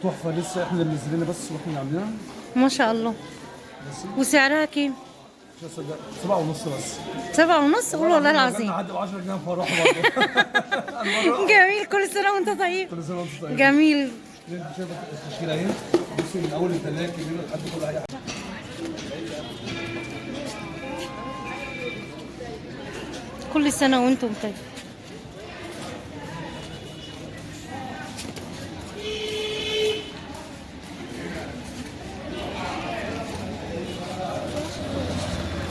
تحفه، لسه احنا اللي منزلينها بس واحنا عاملينها. ما شاء الله. بصي وسعرها كام؟ مش هصدق 7.5 بس. 7.5؟ قول والله العظيم. عدى ب 10 جنيه فرحه برضه. جميل، كل سنة وانت طيب. كل سنه وانت طيب. جميل. انت شايفه التشكيله اهي، بصي من اول الثلاجه الكبيره لحد كل حاجه. كل سنة وانتم طيب.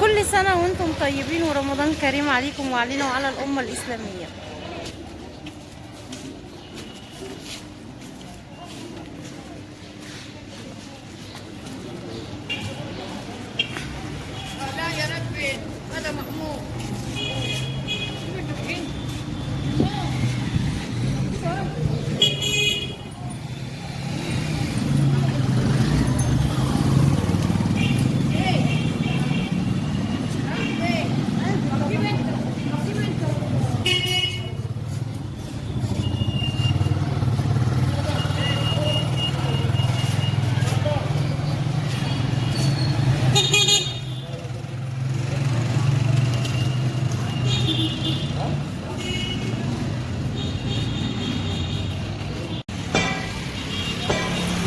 كل سنة وانتم طيبين ورمضان كريم عليكم وعلينا وعلى الأمة الإسلامية. لا يا ربي هذا محمود.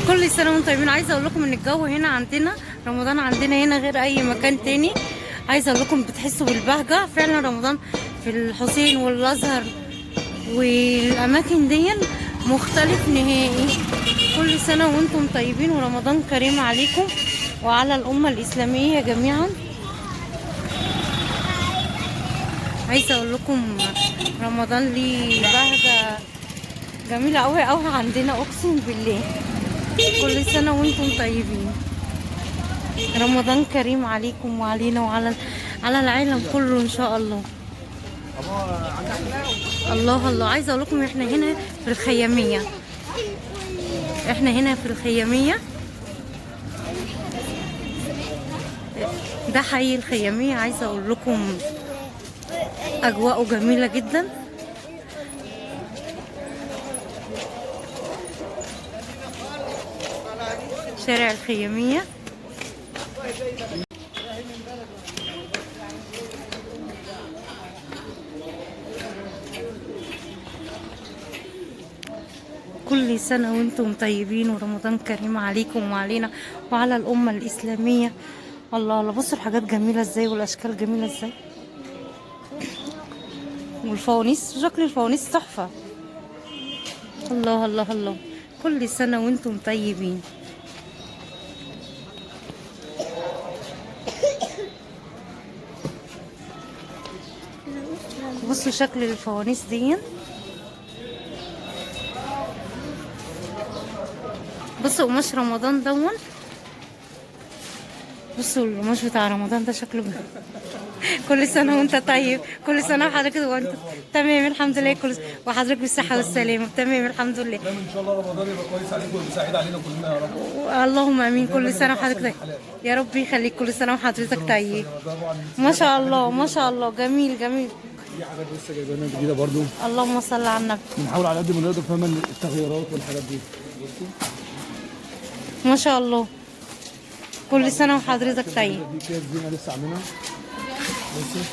كل سنة وانتم طيبين. عايزة اقول لكم ان الجو هنا عندنا رمضان عندنا هنا غير اي مكان تاني. عايزة اقول لكم بتحسوا بالبهجة فعلا. رمضان في الحسين والازهر والاماكن دي مختلف نهائي. كل سنة وانتم طيبين ورمضان كريم عليكم وعلى الأمة الإسلامية جميعا. عايزة اقول لكم رمضان ليه بهجة جميلة قوي قوي عندنا، اقسم بالله. كل سنة وانتم طيبين. رمضان كريم عليكم وعلينا وعلى العالم كله ان شاء الله. الله الله. عايزه اقول لكم احنا هنا في الخياميه. احنا هنا في الخياميه. ده حي الخياميه. عايزه اقول لكم اجواءه جميله جدا. شارع الخياميه. كل سنة وانتم طيبين ورمضان كريم عليكم وعلينا وعلى الأمة الإسلامية. الله الله. بصوا الحاجات جميلة ازاي والأشكال جميلة ازاي. والفوانيس، شكل الفوانيس تحفة. الله الله الله. كل سنة وانتم طيبين. بصوا شكل الفوانيس دي. بصوا قماش رمضان دون. بصوا القماش بتاع رمضان ده شكله كل سنة وانت طيب. كل سنة وحضرتك وانت تمام الحمد لله. وحضرتك بالصحة والسلامة. تمام الحمد لله. دايما ان شاء الله رمضان يبقى كويس عليكم وسعيد علينا كلنا يا رب. اللهم امين. كل سنة وحضرتك طيب. يا رب يخليك. كل سنة وحضرتك طيب. ما شاء الله ما شاء الله. جميل جميل. في حاجات لسه جايبينها جديده برضو. اللهم صل على النبي. بنحاول على قد ما نقدر فاهمه التغييرات والحاجات دي. بصي ما شاء الله. كل سنة وحضرتك طيب. دي كده زينه لسه عاملينها. بصي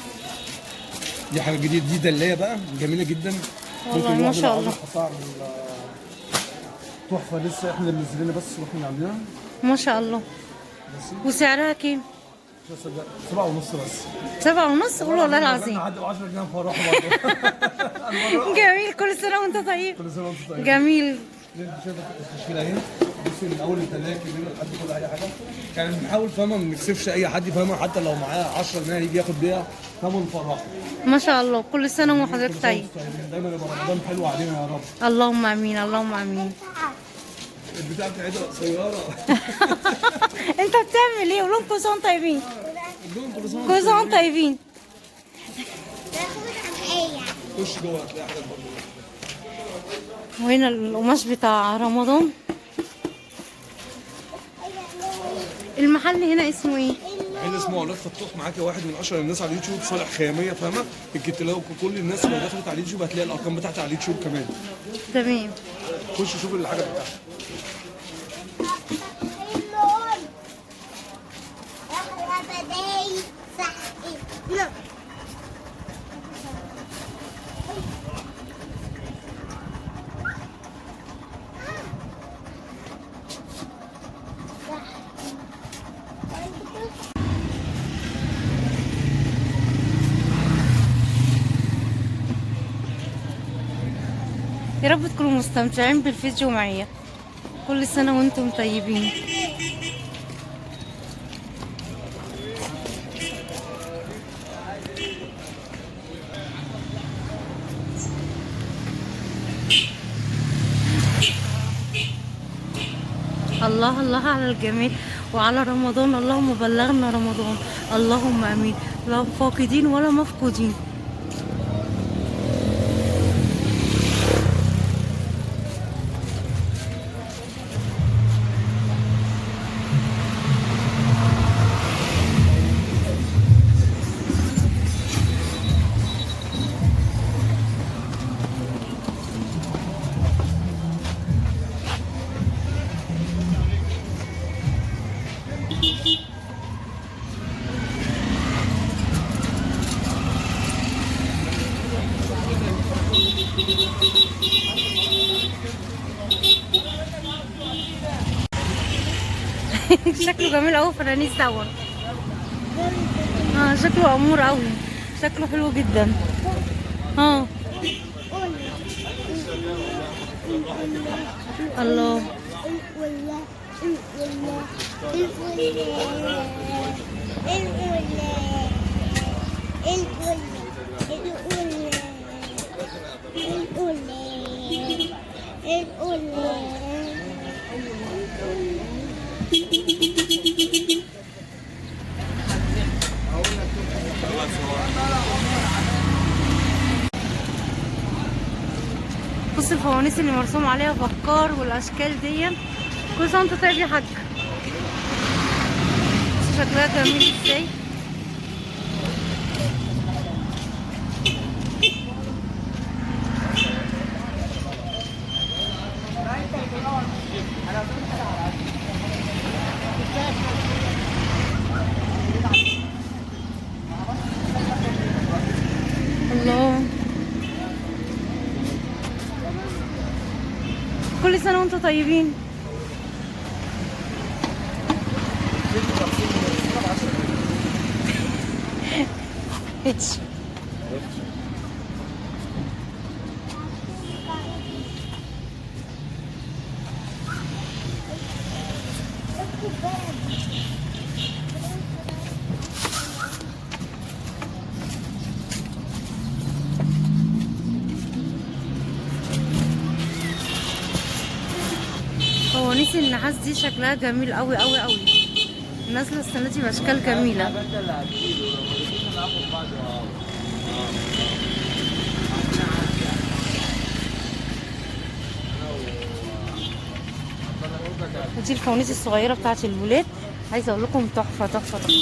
دي حاجه جديده، دي دلايه بقى جميله جدا. والله ما شاء الله. تحفه، لسه احنا اللي منزلينها بس واحنا عاملينها. ما شاء الله. بصي وسعرها كام؟ مش هصدق 7.5 بس. 7.5؟ قول والله العظيم. عدى ب 10 جنيه فرحه برضه. جميل. كل سنة وانت طيب. كل سنه وانت طيب. جميل. انت شايفه التشكيله اهي، بصي من اول الثلاجه الكبيره لحد كل اي حاجه. يعني بنحاول فاهمه ما نكسفش اي حد فاهمه، حتى لو معاه 10 جنيه يجي ياخد بيها ثمن فرحه. ما شاء الله. كل سنة وحضرتك طيب. دايما يبقى رمضان حلو علينا يا رب. اللهم امين اللهم امين. البتاع بتاعتها قصيره. انت بتعمل ايه؟ قولهم كل سنة وانتم طيبين. كل سنة وانتم طيبين. خش جوه هتلاقي حاجات برضه. وهنا القماش بتاع رمضان. المحل هنا اسمه ايه؟ محل اسمه علاء فتوح. معاك واحد من اشهر الناس على اليوتيوب، صالح خياميه فاهمه. الكتلاوي كل الناس لو دخلت على اليوتيوب هتلاقي الارقام بتاعتي على اليوتيوب كمان. تمام. خش شوف الحاجه بتاعتها. يا رب تكونوا مستمتعين بالفيديو معايا. كل سنة وانتم طيبين. الله الله على الجمال وعلى رمضان. اللهم بلغنا رمضان، اللهم امين. لا فاقدين ولا مفقودين. شكله جميل قوي فنانيس دون. شكله امور قوي، شكله حلو جدا. الله. بص الفوانيس اللي مرسوم عليها بكار والاشكال دي. كل سنه وانت طيب يا حاج. بص شكلها جميل ازاي. الله. كل سنة وانتم طيبين. فوانيس النحاس دي شكلها جميل قوي قوي قوي. نازله السنه دي باشكال جميله. دي الفوانيس الصغيره بتاعت الولاد. عايزه اقول لكم تحفه تحفه تحفه.